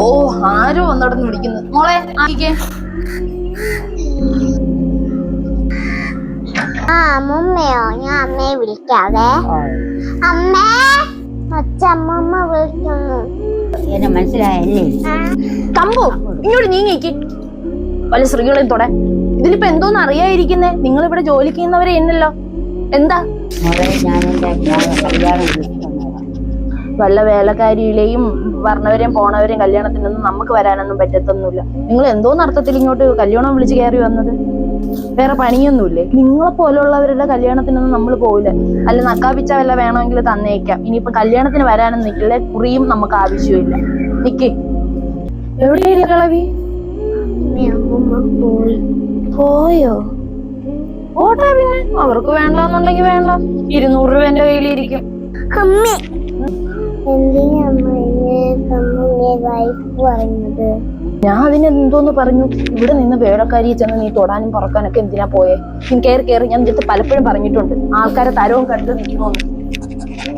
ഓ, ആരോ വന്നോടന്ന് വിളിക്കുന്നു. മോളെ ആയിക്കേ. അമ്മമ്മയോ? ഞാൻ അമ്മയെ വിളിക്കാവേ. അമ്മേ, അച്ഛമ്മ വിളിക്കുന്നു. എന്നെ മനസ്സിലായല്ലേ? തമ്പു, ഇങ്ങോട്ട് നീങ്ങിക്ക്. വല്ല സ്ത്രീകളെയും തൊടെ. ഇതിലിപ്പോ എന്തോന്ന് അറിയാതിരിക്കുന്നേ? നിങ്ങൾ ഇവിടെ ജോലിക്ക് ചെയ്യുന്നവരെ എന്നല്ലോ. എന്താ ഞാൻ എന്റെ കല്യാണം വല്ല വേലക്കാരിയിലെയും പറഞ്ഞവരെയും പോണവരെയും കല്യാണത്തിനൊന്നും നമുക്ക് വരാനൊന്നും പറ്റത്തൊന്നുമില്ല. നിങ്ങൾ എന്തോന്ന് അർത്ഥത്തിൽ ഇങ്ങോട്ട് കല്യാണം വിളിച്ച് കയറി വന്നത്? വേറെ പണിയൊന്നുമില്ലേ? നിങ്ങളെ പോലുള്ളവരുടെ കല്യാണത്തിനൊന്നും നമ്മൾ പോവില്ല. അല്ല നക്കാപ്പിച്ച വല്ല വേണമെങ്കിൽ തന്നേക്കാം. ഇനിയിപ്പൊ കല്യാണത്തിന് വരാനും നിൽക്കില്ല, കുറിയും നമുക്ക് ആവശ്യമില്ല. നിക്ക്. എവിടെയാണ് കളവി? പോയോ? ഓട്ടെ പിന്നെ, അവർക്ക് വേണ്ടെന്നുണ്ടെങ്കിൽ വേണ്ട. 200 രൂപ എന്റെ കയ്യിലിരിക്കും. അമ്മേ, എന്തിനാ പറഞ്ഞത്? ഞാൻ അതിന് എന്തോന്ന് പറഞ്ഞു? ഇവിടെ നിന്ന് വേലക്കാരിയെ ചെന്ന് നീ തൊടാനും പറക്കാനൊക്കെ എന്തിനാ പോയേ? നീ കയറി. ഞാൻ നിന്റെ പലപ്പോഴും പറഞ്ഞിട്ടുണ്ട്, ആൾക്കാരെ തരവും കണ്ടു നിൽക്കണമെന്ന്.